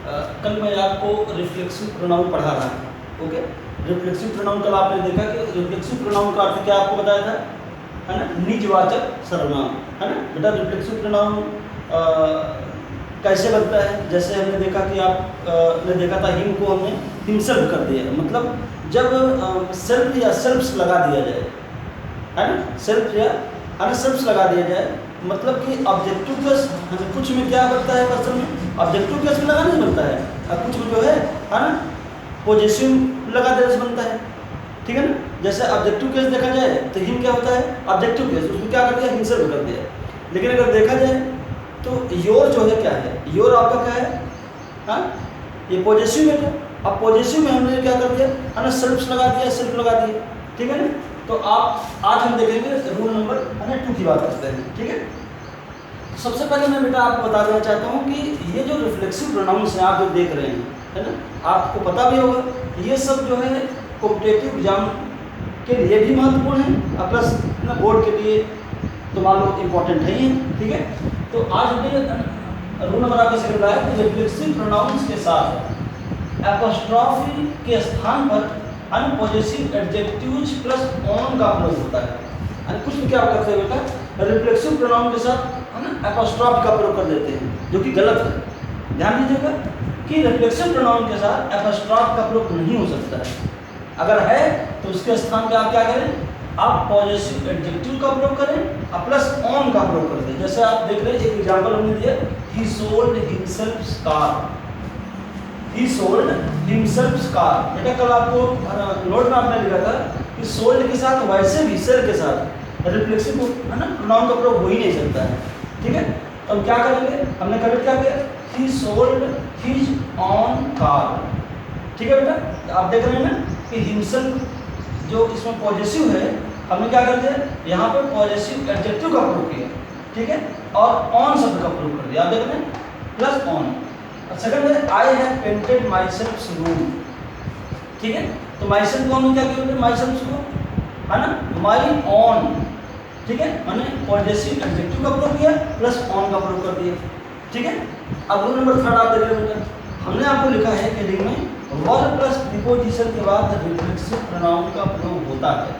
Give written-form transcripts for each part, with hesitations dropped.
कल मैं आपको रिफ्लेक्सिव प्रोनाउन पढ़ा रहा था। ओके, रिफ्लेक्सिव प्रोनाउन कल आपने देखा कि रिफ्लेक्सिव प्रोनाउन का अर्थ क्या आपको बताया था, है ना, निजवाचक सर्वनाम, है ना बेटा। रिफ्लेक्सिव प्रोनाउन कैसे बनता है, जैसे हमने देखा कि आप ने देखा था हिम को हमने हिमसेल्फ कर दिया, मतलब जब सेल्फ या सेल्फ्स लगा दिया जाए, है ना, सेल्फ या सेल्फ्स लगा दिया जाए, मतलब कि ऑब्जेक्टिव केस कुछ में क्या बनता है, पर्सन में ऑब्जेक्टिव केस में लगाना नहीं बनता है, और कुछ में जो है ना पॉजिटिव लगा देने से बनता है, ठीक है ना। जैसे ऑब्जेक्टिव केस देखा जाए तो हिम क्या होता है ऑब्जेक्टिव केस, उसमें क्या कर दिया, हिमसेल्फ कर दिया। लेकिन अगर देखा जाए तो योर जो है क्या है, योर आपका क्या है, हाँ ये पॉजिटिव है। अब पॉजिटिव में हमने क्या कर दिया, है ना, सेल्फ्स लगा दिया, सेल्फ लगा दिया, ठीक है ना। तो आप आज हम देखेंगे रूल नंबर 2 की बात करते हैं, ठीक है। सबसे पहले मैं बेटा आपको बता देना चाहता हूँ कि ये जो रिफ्लेक्सिव प्रोनाउंस हैं आप जो देख रहे हैं, है ना, आपको पता भी होगा ये सब जो है कॉम्पिटिटिव एग्जाम के लिए भी महत्वपूर्ण है और प्लस ना बोर्ड के लिए तो मान लो इम्पोर्टेंट है ही, ठीक है। तो आज हमने रूल नंबर आपका सेकंड है कि रिफ्लेक्सिव प्रोनाउंस के साथ एपोस्ट्रोफी के स्थान पर अनपॉजेसिव एडजेक्टिव्स प्लस ऑन का प्रयोग होता है। कुछ भी क्या करते हैं बेटा, रिफ्लेक्सिव प्रोनाउन के साथ है ना एपोस्ट्रोफी का प्रयोग कर देते हैं, जो कि गलत है। ध्यान दीजिएगा कि रिफ्लेक्सिव प्रोनाउन के साथ एपोस्ट्रोफी का प्रयोग नहीं हो सकता है। अगर है तो उसके स्थान पे आप क्या करें, आप पॉजिटिव एडजेक्टिव का प्रयोग करें और प्लस ऑन का प्रयोग कर दें। जैसे आप देख रहे हैं, एक एग्जांपल हमने दिया, ही सोल्ड हिमसेल्फ कार, ही सोल्ड हिमसेल्फ कार। बेटा कल आपको नोट में आपने लिखा था कि सोल्ड के साथ वैसे भी सेल के साथ रिफ्लेक्सिव है ना प्रोनाउन का प्रयोग हो ही नहीं सकता है, ठीक है। तो हम क्या करेंगे, हमने कल क्या किया, ही सोल्ड हिज ऑन कार, ठीक है बेटा। आप देख रहे हैं ना कि हिमसेल्फ जो इसमें पॉजिटिव है, हमने क्या कर दिया, यहाँ पे पॉजिटिव एडजेक्टिव का प्रयोग किया, ठीक है, और ऑन शब्द का प्रयोग कर दिया। आप देख रहे हैं प्लस ऑन। सेकंड है I have painted my self room, ठीक है। तो माई सेल्फ को हमने क्या किया, माई सेल्फ को है ना माई ऑन, ठीक है, मैंने पॉजिटिव एडजेक्टिव का प्रयोग किया प्लस ऑन का प्रयोग कर दिया, ठीक है। अब रूल नंबर 3 आप देख रहे हैं, हमने आपको लिखा है कि हेडिंग में वर्ब प्लस प्रीपोजिशन के बाद रिफ्लेक्सिव प्रोनाउन का प्रयोग होता है,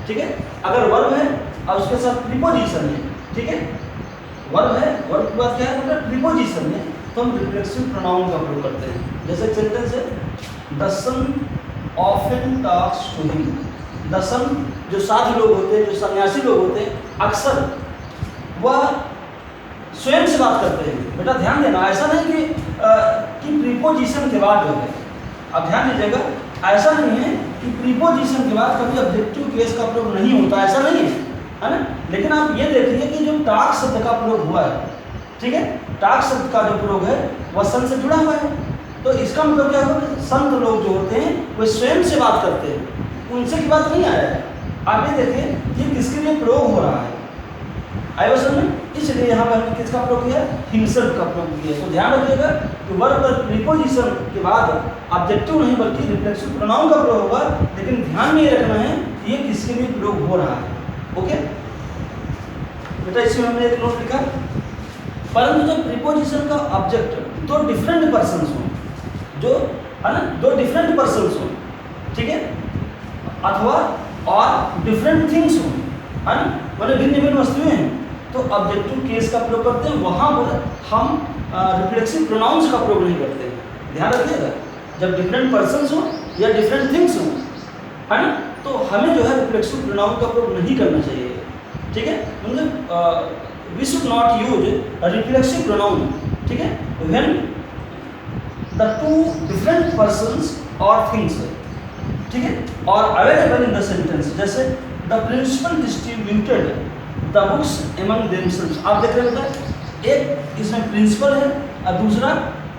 ठीक है। अगर वर्ब है और उसके साथ प्रीपोजिशन है, ठीक है, वर्ब है, वर्ब के बाद क्या है मतलब प्रीपोजिशन है, तो हम रिफ्लेक्सिव प्रोनाउन का प्रयोग करते हैं। जैसे सेंटेंस है, the son often talks to him. The son जो साधु लोग होते हैं, जो सन्यासी लोग होते हैं, अक्सर वह स्वयं से बात करते हैं। बेटा ध्यान देना, ऐसा नहीं कि प्रीपोजिशन के बाद जो है, अब ध्यान दीजिएगा, ऐसा नहीं है कि प्रीपोजिशन के बाद कभी ऑब्जेक्टिव केस का प्रयोग नहीं होता, ऐसा नहीं है ना। लेकिन आप ये देखिए कि जो टाक शब्द का प्रयोग हुआ है, ठीक है, टाक शब्द का जो प्रयोग है वह सन से जुड़ा हुआ है। तो इसका मतलब क्या होगा, संत लोग जो होते हैं वे स्वयं से बात करते हैं, उनसे की बात नहीं आया है। आप ये देखिए ये किसके लिए प्रयोग हो रहा है, आया समझ में, इसलिए यहाँ पर हमने किसका प्रयोग किया, हिमसेल्फ का प्रयोग किया। तो ध्यान रखिएगा कि वर्ब पर प्रीपोजिशन के बाद ऑब्जेक्टिव नहीं बल्कि रिफ्लेक्सिव प्रोनाउन का प्रयोग होगा, लेकिन ध्यान में ये रखना है कि ये किसके लिए प्रयोग हो रहा है। ओके बेटा, इसमें हमने एक नोट लिखा, परंतु जब प्रीपोजिशन का ऑब्जेक्ट दो डिफरेंट पर्सन्स हों, जो है ना दो डिफरेंट पर्सन्स हों, ठीक है, अथवा और डिफरेंट थिंग्स हों, है ना, मतलब भिन्न भिन्न वस्तुएं हैं, तो ऑब्जेक्टिव केस का प्रयोग करते हैं। वहाँ पर हम रिफ्लेक्सिव प्रोनाउंस का प्रयोग नहीं करते हैं। ध्यान रखिएगा, जब डिफरेंट पर्सन्स हो या डिफरेंट थिंग्स हो, है ना, तो हमें जो है रिफ्लेक्सिव प्रोनाउन का प्रयोग नहीं करना चाहिए, ठीक है। मतलब we should not use reflexive pronoun, ठीक है, when the two different persons और थिंग्स, ठीक है, और अवेलेबल इन द सेंटेंस। जैसे the principal distributed the books among themselves. आप देख रहे हैं बेटा, एक इसमें प्रिंसिपल है और दूसरा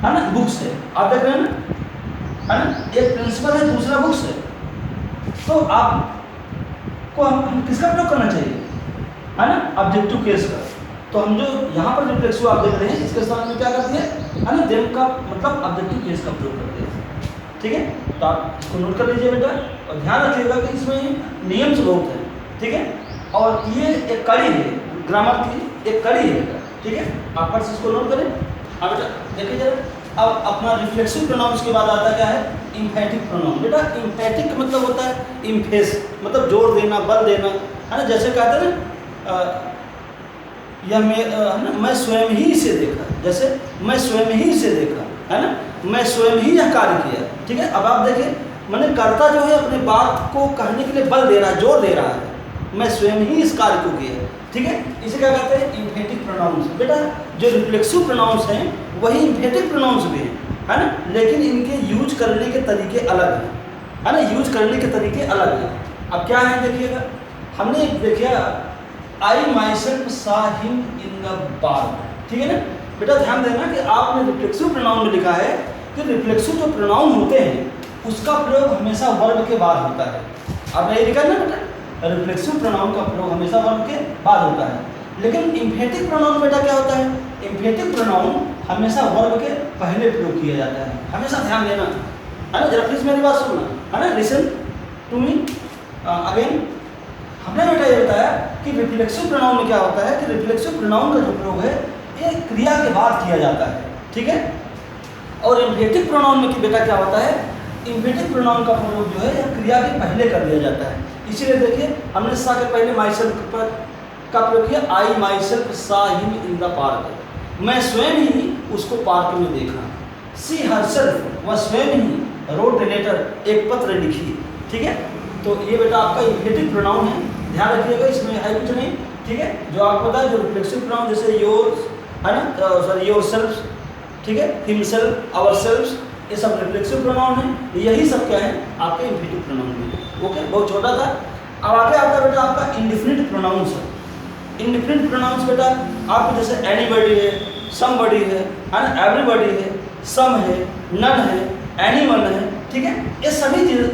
है ना बुक्स है। आप देख रहे हैं ना, है ना, एक प्रिंसिपल है दूसरा बुक्स है। तो आपको हम किसका प्रयोग करना चाहिए, है ना, ऑब्जेक्टिव केस का। तो हम जो यहाँ पर रिफ्लेक्सिव आप देख रहे हैं, इसके साथ में क्या करते हैं, है ना, देम का मतलब ऑब्जेक्टिव केस का प्रयोग करते हैं, ठीक है। तो आप इसको नोट कर लीजिए बेटा, और ध्यान रखिएगा कि इसमें नियम बहुत है, ठीक है, और ये एक कड़ी है, ग्रामर की एक कड़ी है बेटा, ठीक है। आप पर इसको नोट करें। हाँ बेटा देखिए जरा, अब अपना रिफ्लेक्सिव प्रोनाउंस के बाद आता क्या है, इम्फेटिक प्रोनाउन। बेटा इम्फेटिक का मतलब होता है इम्फेस, मतलब जोर देना, बल देना, है ना। जैसे कहते हैं ना है ना, मैं स्वयं ही इसे देखा, जैसे मैं स्वयं ही इसे देखा, है ना, मैं स्वयं ही यह कार्य किया। ठीक है, अब आप देखिए मैंने कर्ता जो है अपने बात को कहने के लिए बल दे रहा है, जोर दे रहा है, मैं स्वयं ही इस कार्य को किया। ठीक है, इसे क्या कहते हैं, इम्फेटिक प्रोनाउंस। बेटा जो रिफ्लेक्सिव प्रोनाउंस हैं वही इम्फेटिक प्रोनाउंस भी हैं, है ना, लेकिन इनके यूज करने के तरीके अलग हैं, है ना, यूज करने के तरीके अलग हैं। अब क्या है देखिएगा, हमने देखिए I myself saw him in the park. ठीक है ना बेटा, ध्यान देना कि आपने रिफ्लेक्सिव प्रोनाउन में लिखा है कि रिफ्लेक्सिव जो प्रोनाउन होते हैं उसका प्रयोग हमेशा वर्ब के बाद होता है। आपने ये लिखा ना बेटा, रिफ्लेक्सिव प्रोनाउन का प्रयोग हमेशा वर्ब के बाद होता है, लेकिन इम्फेटिक प्रोनाउन बेटा क्या होता है, इम्फेटिक प्रोनाउन हमेशा वर्ब के पहले प्रयोग किया जाता है। हमेशा ध्यान देना, है ना। जरा प्लीज मेरी बात सुनना, है ना, लिसन टू मी अगेन। हमने बेटा ये बताया कि रिफ्लेक्सिव प्रोनाउन में क्या होता है कि रिफ्लेक्सिव प्रोनाउन का जो प्रयोग है ये क्रिया के बाद किया जाता है। ठीक है, और इम्फेटिक प्रोनाउन में कि बेटा क्या होता है, इम्फेटिक प्रोनाउन का प्रयोग जो है यह क्रिया के पहले कर दिया जाता है। इसीलिए देखिए हमने सा के पहले माई सेल्फ का प्रयोग किया, I myself saw him in the park, मैं स्वयं ही उसको पार्क में देखा। सी हर सेल्फ, वह स्वयं ही रोट ए लेटर, एक पत्र लिखी। ठीक है, तो ये बेटा आपका इम्फेटिक प्रोनाउन है, ध्यान रखिएगा, इसमें है कुछ नहीं। ठीक है, जो आपको पता है जो रिफ्लेक्सिव प्रोनाउन जैसे योर, है ना, सॉरी योर सेल्फ, ठीक है, हिमसेल्फ, आवर सेल्फ, ये सब रिफ्लेक्सिव प्रोनाउन है। यही सब क्या है आपके इम्फेटिक प्रोनाउन में। ओके, बहुत छोटा था। अब आगे आता है बेटा आपका इंडिफिनिट प्रोनाउंस है। इंडिफिनिट प्रोनाउंस बेटा आपको जैसे एनीबॉडी है, समबॉडी है ना, एवरीबॉडी है, सम है, नन है, एनीवन है। ठीक है, ये सभी चीज़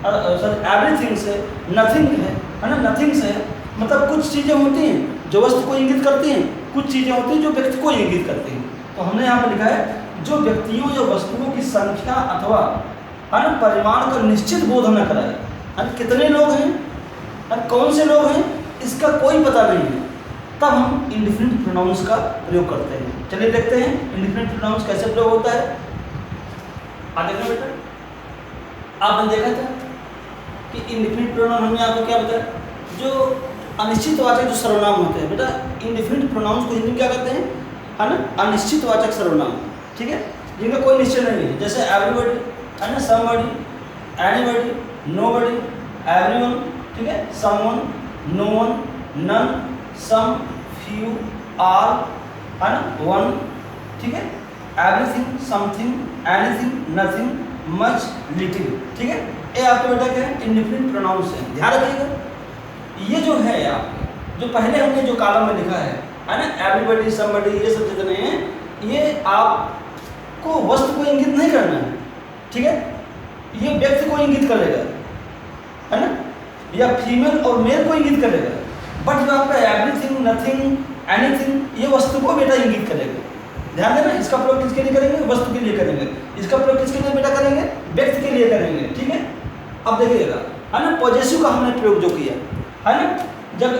सॉरी एवरीथिंग से, नथिंग है ना, नथिंग्स है। मतलब कुछ चीज़ें होती हैं जो वस्तु को इंगित करती हैं, कुछ चीज़ें होती हैं जो व्यक्ति को इंगित करती हैं। तो हमने यहाँ पर लिखा है जो व्यक्तियों या वस्तुओं की संख्या अथवा अन्य परिमाण का निश्चित बोध न कराए। कितने लोग हैं, कौन से लोग हैं, इसका कोई पता नहीं है, तब हम इंडिफिनिट प्रोनाउंस का प्रयोग करते हैं। चलिए देखते हैं इंडिफिनिट प्रोनाउंस कैसे प्रयोग होता है। आ देखना बेटा, आपने देखा था कि इंडिफिनिट प्रोनाउन हमने आपको क्या बताया, जो अनिश्चितवाचक जो सर्वनाम होते हैं बेटा, इंडिफिनिट प्रोनाउंस को हिंदी में क्या कहते हैं, है ना, अनिश्चितवाचक सर्वनाम। ठीक है, जिनका कोई निश्चय नहीं है, जैसे एवरीबॉडी, है ना, समबॉडी, एनीबॉडी, नोबॉडी, एवरीवन। ठीक है, समवन, नोवन, नन, सम, फ्यू, आल, है ना, वन। ठीक है, everything, something, anything, nothing, much, little. ठीक है, ये आपको बेटा क्या है, इंडिफिनिट प्रोनाउंस है। ध्यान रखिएगा, ये जो है आपके जो पहले हमने जो कॉलम में लिखा है ना, एवरीबॉडी, समबॉडी, ये सब जितने हैं, ये आपको वस्तु को इंगित नहीं करना है। ठीक है, ये व्यक्ति को इंगित करेगा, है ना, या फीमेल और मेल को इंगित करेगा। बट जो आपका एवरीथिंग, नथिंग, एनीथिंग, ये वस्तु को बेटा इंगित करेगा। ध्यान देना, इसका प्रयोग किसके लिए करेंगे, वस्तु के लिए करेंगे। इसका प्रयोग किसके लिए बेटा करेंगे, व्यक्ति के लिए करेंगे। ठीक है, अब देखिएगा, है ना, पॉजेसिव का हमने प्रयोग जो किया, है ना, जब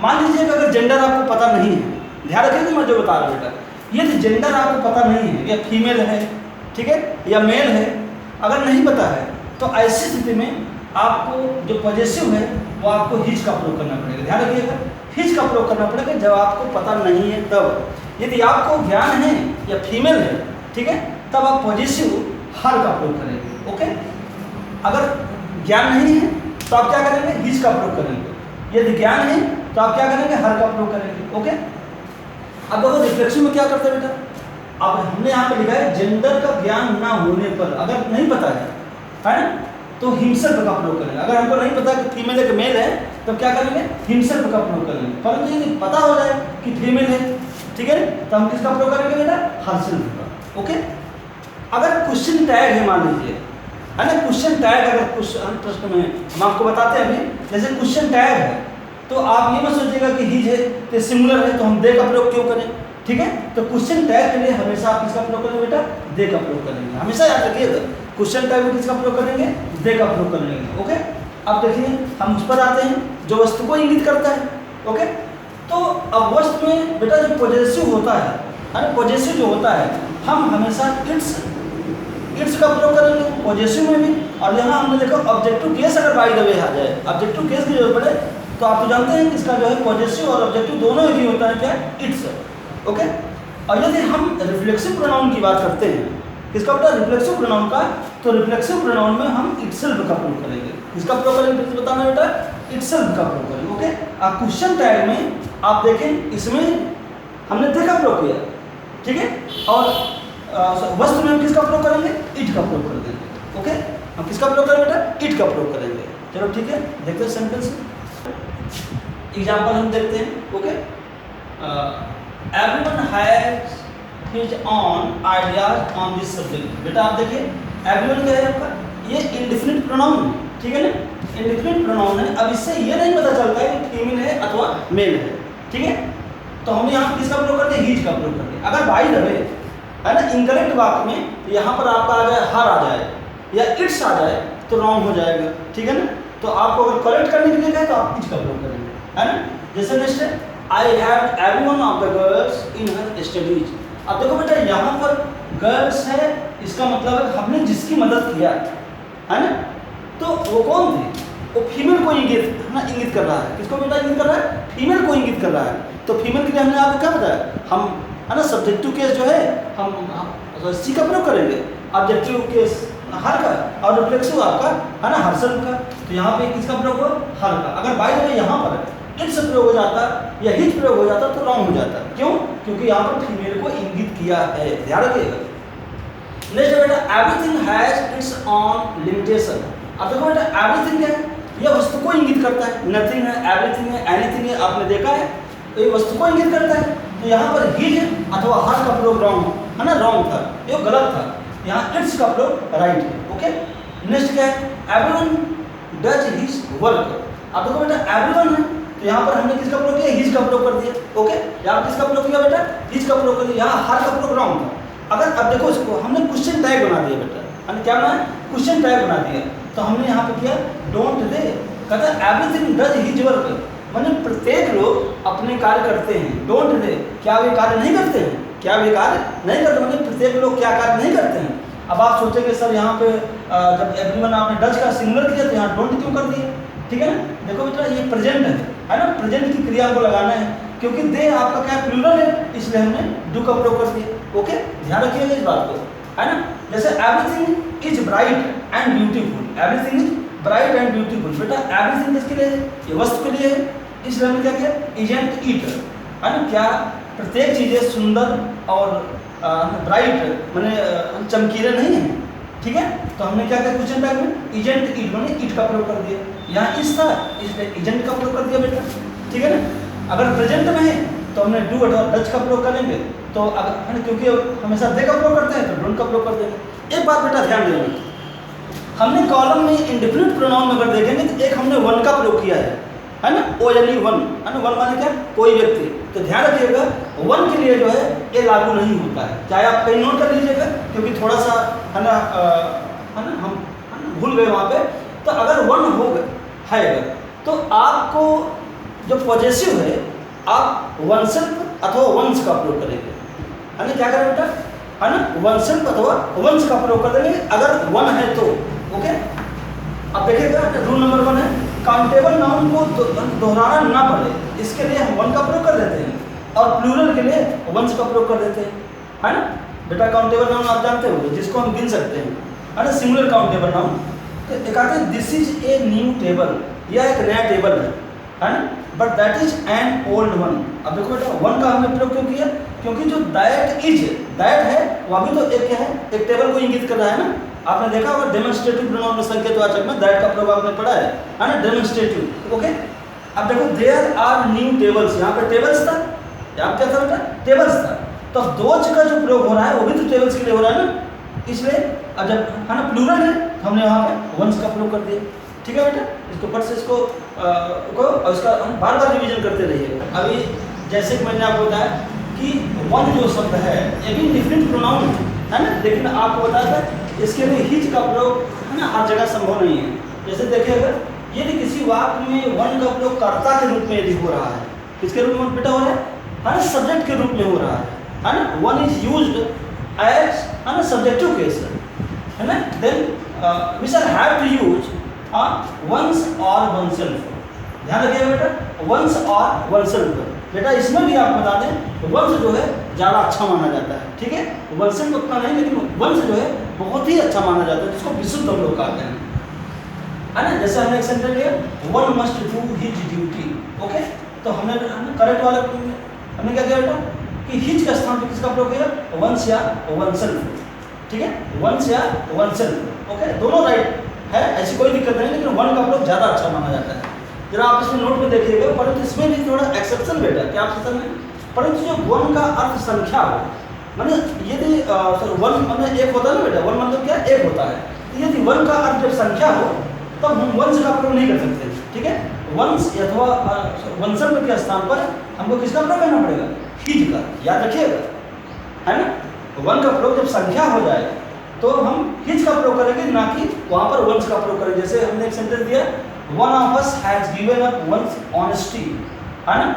मान लीजिए अगर जेंडर आपको पता नहीं है, ध्यान रखिएगा मैं जो बता रहा हूँ बेटा, ये जेंडर आपको पता नहीं है, या फीमेल है, ठीक है, या मेल है, अगर नहीं पता है तो ऐसी स्थिति में आपको जो पॉजेसिव है वो आपको हिज का प्रयोग करना पड़ेगा। ध्यान रखिएगा, हिज का प्रयोग करना पड़ेगा जब आपको पता नहीं है तब। यदि आपको ज्ञान है या फीमेल है, ठीक है, तब आप पॉजेसिव हर का प्रयोग करेंगे। ओके, अगर ज्ञान नहीं है तो आप क्या करेंगे, हिज का प्रयोग करेंगे। यदि ज्ञान है तो आप क्या करेंगे, हर का प्रयोग करेंगे। ओके, अब देखो रिफ्लेक्सिव में क्या करते हैं बेटा, अब हमने यहाँ पे लिखा है जेंडर का ज्ञान ना होने पर, अगर नहीं पता है ना, तो हिमसेल्फ का प्रयोग करेंगे। अगर हमको नहीं पता कि फीमेल है कि मेल है तो क्या करेंगे, हिमसेल्फ का प्रयोग करेंगे। परंतु यदि पता हो जाए कि फीमेल है, ठीक है, तो हम किसका प्रयोग करेंगे बेटा, हरसेल्फ का। ओके, अगर क्वेश्चन टैग है, मान लीजिए, है ना, क्वेश्चन टैग अगर प्रश्न में हम आपको बताते हैं अभी, जैसे क्वेश्चन टैग है तो आप ये मत सोचिएगा कि हिज है तो सिंगुलर है तो हम दे का प्रयोग क्यों करें। ठीक है, तो क्वेश्चन टैग के लिए हमेशा आप किसका प्रयोग करेंगे बेटा, दे का प्रयोग करेंगे। हमेशा याद रखिएगा, क्वेश्चन टैग में किसका प्रयोग करेंगे, दे का प्रयोग करेंगे। ओके, अब देखिए हम उस पर आते हैं जो वस्तु को इंगित करता है। ओके, तो अब वस्तु में बेटा जो पॉजेसिव होता है ना, पॉजेसिव जो होता है हम हमेशा इट्स का प्रयोग करेंगे पॉजिटिव में भी। और यहाँ हमने देखा ऑब्जेक्टिव केस अगर बाय द वे आ जाए, ऑब्जेक्टिव केस की जरूरत पड़े तो आप तो जानते हैं कि इसका जो है पॉजिटिव और ऑब्जेक्टिव दोनों ही होता है क्या, इट्स। ओके, और यदि हम रिफ्लेक्सिव प्रोनाउन की बात करते हैं, किसका बेटा, रिफ्लेक्सिव प्रोनाउन का, तो रिफ्लेक्सिव प्रोनाउन में हम इटसेल्फ का प्रयोग करेंगे। किसका प्रयोग करेंगे फिर से बताना बेटा, इटसेल्फ का प्रयोग करेंगे। ओके, अब क्वेश्चन टैग में आप देखें, इसमें हमने देखा प्रयोग किया, ठीक है, और वस्तु में हम किसका प्रयोग करेंगे, इट का प्रयोग कर देंगे। ओके, हम किसका प्रयोग करेंगे बेटा, इट का प्रयोग करेंगे। चलो ठीक है, देखते हैं सेंटेंस एग्जाम्पल हम देखते हैं। Okay, everyone has his on ideas on this subject. बेटा आप देखिए एवरीवन क्या है आपका, ये इंडिफिनिट प्रोनाउन है, ठीक है ना, इंडिफिनिट प्रोनाउन है। अब इससे ये नहीं पता चलता है कि फीमेल है अथवा मेल है, ठीक है, तो हमने यहाँ किसका प्रयोग करते हैं, हिज का प्रयोग करते हैं। अगर बाई द वे है ना इनकरेक्ट वाक्य में यहाँ पर आपका आ जाए हर आ जाए या इट्स आ जाए तो रॉन्ग हो जाएगा, ठीक है ना। तो आपको अगर करेक्ट करने के लिए कहे तो आप इज का प्रयोग करेंगे, है ना। जैसे नेक्स्ट है, I have everyone of the girls in her studies. अब देखो बेटा यहाँ पर गर्ल्स है, इसका मतलब है हमने जिसकी मदद किया, है ना, तो वो कौन थे, वो फीमेल को इंगित है ना, इंगित कर रहा है। किसको बेटा इंगित कर रहा है, फीमेल को इंगित कर रहा है। तो फीमेल के लिए हमने आपको क्या बताया, हम है ना सब्जेक्टिव केस जो है हम सी का प्रयोग करेंगे, ऑब्जेक्टिव केस हर का, और रिफ्लेक्सिव आपका है ना हर्सन का। तो यहाँ पे किसका प्रयोग हो, हर का। अगर बाय द वे यहाँ पर इट्स प्रयोग हो जाता या हिज प्रयोग हो जाता तो रॉन्ग हो जाता। क्यों, क्योंकि यहाँ पर फीमेल को इंगित किया है, ध्यान रखिएगा। नेक्स्ट बेटा, everything has its on limitation. अब देखो बेटा एवरीथिंग है, यह वस्तु को इंगित करता है, नथिंग है, एवरीथिंग है, एनीथिंग है, आपने देखा है, तो ये वस्तु को इंगित करता है। तो यहाँ पर हिज अथवा हर का प्रयोग रॉन्ग है ना, रॉन्ग था, ये गलत था। यहाँ इट्स का प्रयोग राइट है। ओके, नेक्स्ट क्या है, एवरीवन डज हिज वर्क। अब देखो बेटा एवरीवन है, तो यहाँ पर हमने किसका प्रयोग किया, हिज का प्रयोग कर दिया। ओके, यहाँ किसका प्रयोग किया बेटा, हिज का प्रयोग कर दिया, यहाँ हर का प्रयोग रॉन्ग था। अगर अब देखो इसको हमने क्वेश्चन टैग बना दिया बेटा, हमने क्या बनाया, क्वेश्चन टैग बना दिया। तो हमने यहाँ पे किया डोंट दे, कहता है एवरीथिंग डज हिज वर्क, माने प्रत्येक लोग अपने कार्य करते हैं। डोंट दे, क्या वे कार्य नहीं करते हैं, क्या वे कार्य नहीं करते, माने प्रत्येक लोग क्या कार्य नहीं करते हैं। अब आप सोचेंगे सर यहाँ पे जब एवरीवन आपने डज का सिंगुलर किया तो यहाँ डोंट क्यों कर दिए, ठीक है ना। देखो बेटा ये प्रेजेंट है ना, प्रेजेंट की क्रिया को लगाना है, क्योंकि दे आपका क्या प्लूरल है, इसलिए हमने डू का प्रयोग कर दिया। ओके, ध्यान रखिएगा इस बात को, है ना। जैसे everything is bright and beautiful, everything is bright and beautiful. बेटा एवरीथिंग किसके लिए है, ये वस्तु के लिए है, इसलिए हमने क्या किया, इजेंट इट, है ना। क्या प्रत्येक चीज़ें सुंदर और ब्राइट माने चमकीले नहीं है, ठीक है। तो हमने क्या किया क्वेश्चन टैग में इजेंट इट माने इट का प्रयोग कर दिया। यहाँ इस था इसलिए इजेंट का प्रयोग कर दिया बेटा, ठीक है ना। अगर प्रेजेंट में है तो हमने डू और डच का प्रयोग करेंगे, तो अगर है ना क्योंकि हमेशा दे का प्रयोग करते हैं तो डोंट का प्रयोग कर देंगे। एक बात बेटा ध्यान देंगे, हमने कॉलम में इंडिफिनिट प्रोनाउन में अगर देखेंगे तो एक हमने वन का प्रयोग किया है ना, ओ यानी वन, है ना। वन माने क्या, कोई व्यक्ति। तो ध्यान रखिएगा वन के लिए जो है ये लागू नहीं होता है, चाहे आप कहीं नोट कर लीजिएगा, क्योंकि थोड़ा सा है ना हम भूल गए वहाँ पे। तो अगर वन हो है अगर, तो आपको जो पॉजेसिव है आप वन सेल्फ अथवा वंस का प्रयोग करेंगे, है ना। क्या करें बेटा, है ना, वन सेल्फ अथवा वंस का प्रयोग कर देंगे अगर वन है तो। ओके, अब देखिएगा रूल नंबर 1 है, काउंटेबल नाउन को दोहराना ना पड़े, इसके लिए हम वन का प्रयोग कर देते हैं, और प्लूरल के लिए वंस का प्रयोग कर देते हैं, है ना। बेटा काउंटेबल नाउन आप जानते हो जिसको हम गिन सकते हैं, है ना, सिंगुलर काउंटेबल नाउन। तो एक आते हैं this is a new table, यह एक नया टेबल है ना, but that is an old one. अब देखो बेटा वन का हमने प्रयोग क्यों किया, क्योंकि जो दैट इज, दैट है वह भी तो एक क्या है, एक टेबल को इंगित कर रहा है ना। आपने देखा होगा डेमोन्स्ट्रेटिव प्रोनाउन में संकेतवाचक में दैट का प्रयोग आपने पढ़ा है ना, डेमोन्स्ट्रेटिव। ओके, अब देखो देयर आर न्यू टेबल्स, यहाँ पे टेबल्स था, यहाँ क्या था बेटा, टेबल्स था। तो दोज का जो प्रयोग हो रहा है वो भी तो टेबल्स के लिए हो रहा है ना, इसलिए अब जब है ना प्लूरल है तो हमने वहाँ पे वंस का प्रयोग कर दिया, ठीक है बेटा। इसको फट से इसको और इसका हम बार बार रिवीजन करते रहिए। अभी जैसे कि मैंने आपको बताया कि वन जो शब्द है ये भी डिफरेंट प्रोनाउन है ना, लेकिन आपको बताया था इसके लिए हिज का प्रयोग है ना हर जगह संभव नहीं है। जैसे देखिएगा यदि किसी वाक्य में वन का प्रयोग कर्ता के रूप में यदि हो रहा है, किसके रूप में बेटा हो रहा है ना, सब्जेक्ट के रूप में हो रहा है ना। वन इज यूज्ड एज है ना सब्जेक्टिव केस है ना, then we shall have to use one's और वनसेल्फ। ध्यान रखिएगा बेटा, वंस और वनसेल्फ। बेटा इसमें भी आप बता दें वंस जो है ज़्यादा अच्छा माना जाता है, ठीक है, वनसेल्फ उतना नहीं, लेकिन वंस जो है बहुत ही अच्छा माना जाता है, जिसको विशुद्ध हम लोग कहते हैं, है ना। जैसे हमने एक सेंटेंस लिया, one must do his duty, okay. तो हमने करेक्ट वाला हमने क्या किया बेटा कि हिज के स्थान पर किसका प्रयोग किया, वंस या वनसेल्फ, ठीक है, वंस या वनसेल्फ, ओके, दोनों राइट है, ऐसी कोई दिक्कत नहीं, लेकिन वन का प्रयोग ज़्यादा अच्छा माना जाता है। जरा आप इसमें नोट में देखिएगा, परंतु इसमें भी थोड़ा एक्सेप्शन बेटा, क्या आप समझ में, परंतु जो वन का अर्थ संख्या हो, माने यदि वन माने एक होता है ना बेटा, वन मतलब क्या एक होता है, तो यदि वन का अर्थ जब संख्या हो तब हम वंश का प्रयोग नहीं कर सकते, ठीक है। वंश अथवा वंशल्प के स्थान पर हमको किसका प्रयोग करना पड़ेगा, हिज का, याद रखिएगा, है ना। वन का प्रयोग जब संख्या हो जाए तो हम हिज का प्रयोग करेंगे, ना कि वहाँ पर वंश का प्रयोग करेंगे। जैसे हमने एक सेंटेंस दिया, one of us has given up one's honesty, है ना,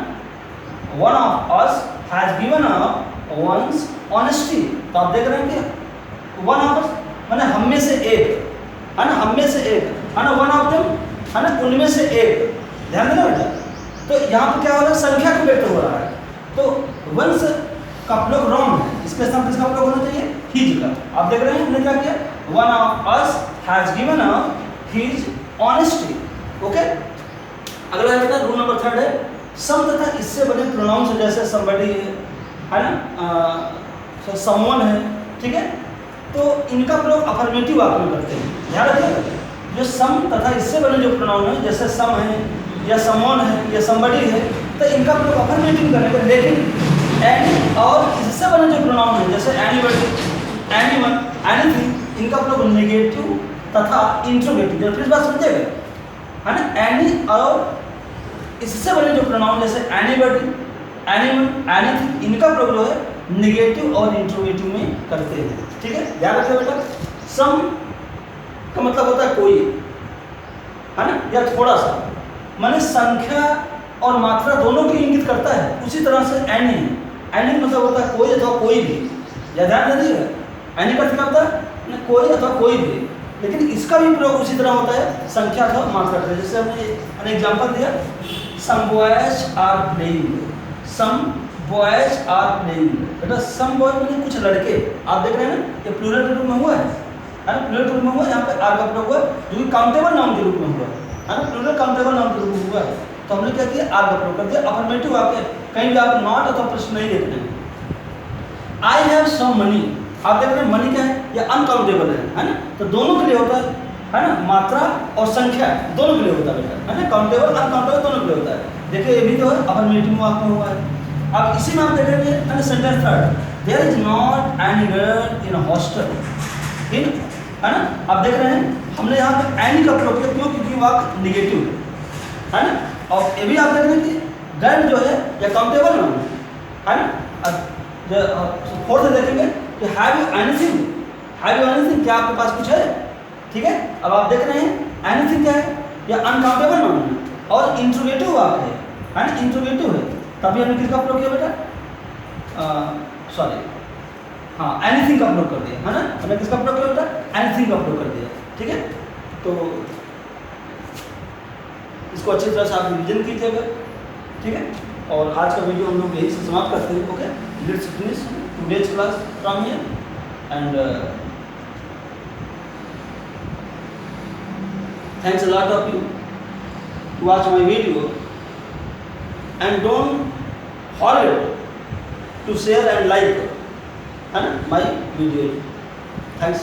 one of us has given up one's honesty. तो आप देख रहे हैं कि वन ऑफ अस माने हम में से एक, है ना, हम में से एक, है ना, वन ऑफ देम, है ना, उनमें से एक। ध्यान देना बेटा, तो यहाँ पर क्या हो रहा है, संख्या को व्यक्त हो रहा है, तो वंश का प्रयोग रॉन्ग है, इसके साथ किसका प्रयोग होना चाहिए, हिज का। आप देख रहे हैं हमने क्या किया, one of us has given up his honesty, okay. अगला है बेटा रूल नंबर 3 है, सम तथा इससे बने प्रोनाउंस जैसे समबडी है ना, समवन है, ठीक है, तो इनका प्रयोग अफर्मेटिव वाक्य में करते हैं। ध्यान रखिएगा, जो सम तथा इससे बने जो प्रोनाउन है, जैसे सम है या समवन है या समबडी है, तो इनका प्रयोग अफर्मेटिव करेंगे। लेकिन एनी और इससे बने जो प्रोनाउन है, जैसे एनीबडी, एनीवन, एनीथिंग, इनका प्रयोग नेगेटिव तथा इंट्रोगेटिव, फिर बात समझिएगा, है ना। एनी और इससे बने जो प्रोनाउन जैसे एनीबडी, एनीवन, एनीथिंग, इनका प्रयोग जो है नेगेटिव और इंट्रोगेटिव में करते हैं, ठीक है। ध्यान रखिए बेटा, सम का मतलब होता है कोई, है ना, या थोड़ा सा, माने संख्या और मात्रा दोनों की इंगित करता है। उसी तरह से एनी, एनी मतलब होता है कोई अथवा कोई भी, या ध्यान दीजिएगा, एनी का क्या होता है, कोई अथवा कोई भी, लेकिन इसका भी प्रयोग उसी तरह होता है संख्या अथवा मात्रा का। जैसे हमने एग्जाम्पल दिया, some boys are playing, some boys are playing, बेटा सम बॉय में कुछ लड़के, आप देख रहे हैं ना, ये प्लूरल के रूप में हुआ है ना, प्लूरल के रूप में हुआ है, यहाँ पे आर का प्रयोग हुआ है, जो कि काउंटेबल नाउन के रूप में हुआ है ना, प्लूरल काउंटेबल नाउन के रूप में हुआ है, तो हमने क्या किया, आर का प्रयोग कर दिया। अफर्मेटिव वाक्य कहीं भी आप नॉट अथवा प्रश्न नहीं देख रहे हैं। आई हैव सम मनी, आप देख रहे हैं मनी क्या है, या अनकाउंटेबल है ना, तो दोनों के लिए होता है ना, मात्रा और संख्या दोनों के लिए होता है बेटा, है ना, काउंटेबल अनकाउंटेबल दोनों के लिए होता है। देखिए ये भी तो है अफर्मेटिव वाक्य में हुआ है। अब इसी में आप देखेंगे, है ना, sentence third, there is not any girl in hostel, in, है ना, आप देख रहे हैं हमने यहाँ पे एनी का प्रयोग किया, क्यों, क्योंकि वाक्य निगेटिव है ना। और ये भी आप देख रहे हैं कि गर्ल जो है या काउंटेबल नाउन है ना। अब फोर्थ देखेंगे कि have you anything, have you anything, क्या आपके पास कुछ है, ठीक है। अब आप देख रहे हैं एनीथिंग क्या है, या अनकाउंटेबल नाउन है, और इंट्रोगेटिव वाक्य है ना, इंट्रोगेटिव है, तभी हमने किसका प्रयोग किया बेटा, सॉरी, हाँ, एनीथिंग का प्रयोग कर दिया, है ना, हमने किसका प्रयोग किया बेटा, एनीथिंग का प्रयोग कर दिया, ठीक है। तो इसको अच्छी तरह से आप रिविजन कीजिएगा, ठीक है। और आज का वीडियो हम लोग यही से समाप्त करते हैं, okay. Let's finish today's class from here and thanks a lot of you to watch my video and don't forget to share and like my video. Thanks.